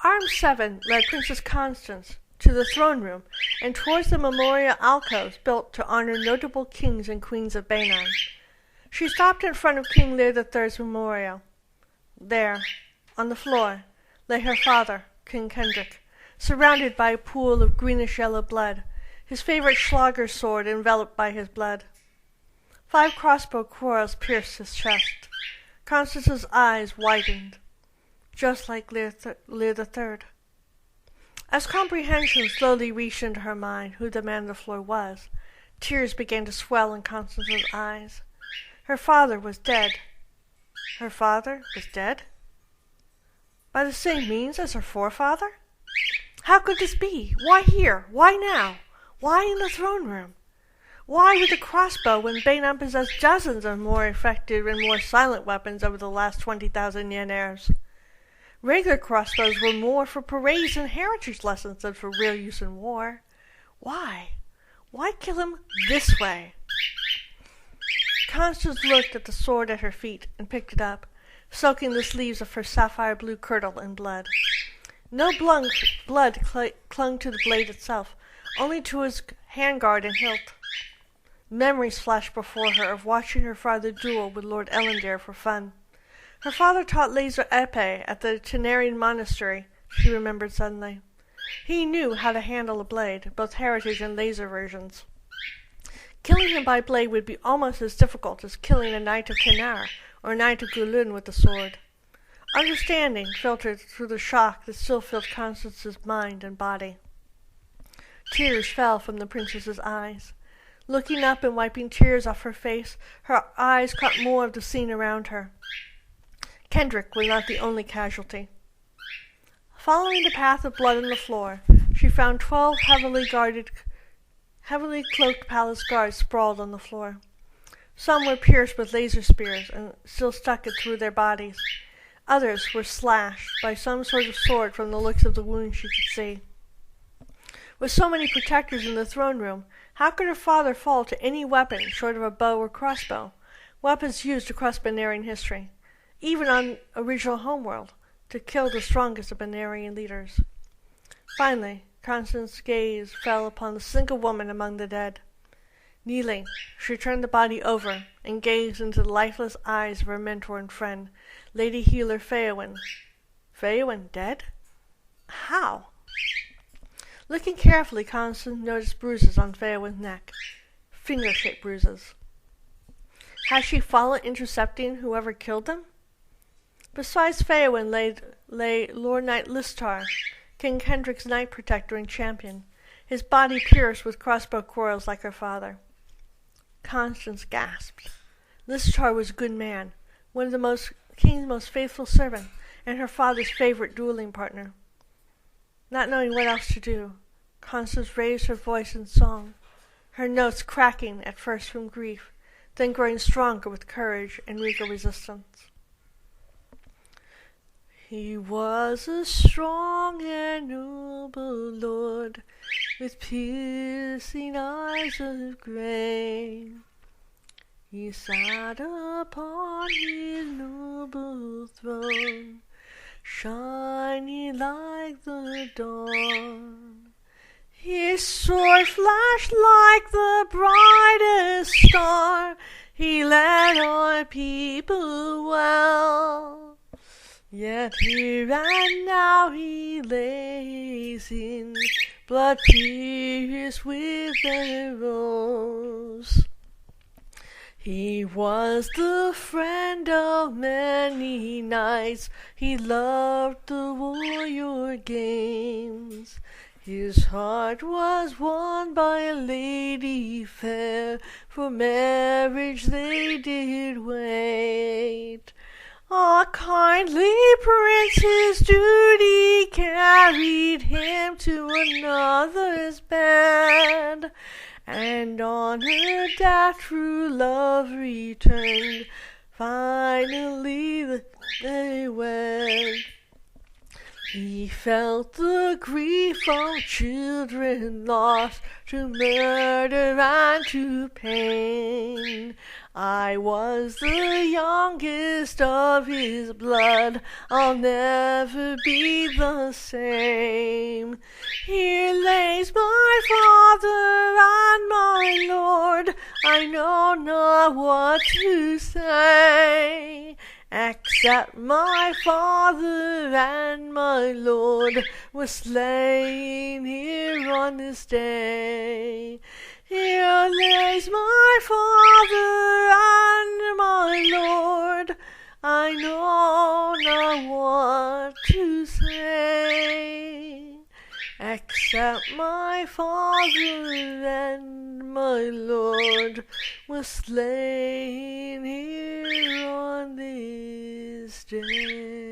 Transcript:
Armed 7 led Princess Constance to the throne room and towards the memorial alcoves built to honor notable kings and queens of Benin. She stopped in front of King Lear III's memorial. There, on the floor, lay her father, King Kendrick, surrounded by a pool of greenish-yellow blood, his favorite Schlager sword enveloped by his blood. 5 crossbow quarrels pierced his chest. Constance's eyes widened, just like Lear III. As comprehension slowly reached into her mind who the man on the floor was, tears began to swell in Constance's eyes. Her father was dead. Her father was dead? By the same means as her forefather? How could this be? Why here? Why now? Why in the throne room? Why with a crossbow when Benin possessed dozens of more effective and more silent weapons over the last 20,000 yen-heirs? Regular crossbows were more for parades and heritage lessons than for real use in war. Why? Why kill him this way? Constance looked at the sword at her feet and picked it up, soaking the sleeves of her sapphire-blue kirtle in blood. No blood clung to the blade itself, only to its handguard and hilt. Memories flashed before her of watching her father duel with Lord Elendere for fun. Her father taught laser épée at the Tenarian monastery, she remembered suddenly. He knew how to handle a blade, both heritage and laser versions. Killing him by blade would be almost as difficult as killing a knight of Tenar or a knight of Gulun with the sword. Understanding filtered through the shock that still filled Constance's mind and body. Tears fell from the princess's eyes. Looking up and wiping tears off her face, her eyes caught more of the scene around her. Kendrick was not the only casualty. Following the path of blood on the floor, she found 12 heavily cloaked palace guards sprawled on the floor. Some were pierced with laser spears and still stuck it through their bodies. Others were slashed by some sort of sword from the looks of the wounds she could see. With so many protectors in the throne room, how could her father fall to any weapon short of a bow or crossbow, weapons used across Benarian history, even on original homeworld, to kill the strongest of Benarian leaders? Finally, Constance's gaze fell upon the single woman among the dead. Kneeling, she turned the body over and gazed into the lifeless eyes of her mentor and friend, Lady Healer Feowyn. Feowyn dead? How? Looking carefully, Constance noticed bruises on Feowyn's neck, finger-shaped bruises. Had she fallen intercepting whoever killed them? Besides Feowyn lay Lord Knight Listar, King Kendrick's knight protector and champion, his body pierced with crossbow quarrels like her father. Constance gasped. Listar was a good man, one of the king's most faithful servants, and her father's favorite dueling partner. Not knowing what else to do, Constance raised her voice in song, her notes cracking at first from grief, then growing stronger with courage and regal resistance. He was a strong and noble lord, with piercing eyes of grey. He sat upon his noble throne, shining like the dawn. His sword flashed like the brightest star. He led our people well. Yet here and now he lays in blood pierced with arrows. He was the friend of many knights. He loved the warrior games. His heart was won by a lady fair. For marriage they did wait. A kindly prince, his duty carried him to another's bed, and on her death true love returned. Finally they wed. He felt the grief of children lost to murder and to pain. I was the youngest of his blood, I'll never be the same. Here lays my Father and my Lord, I know not what to say, except my Father and my Lord were slain here on this day. Here lays my Father and my Lord, I know not what to say, except my Father and my Lord were slain here on this day.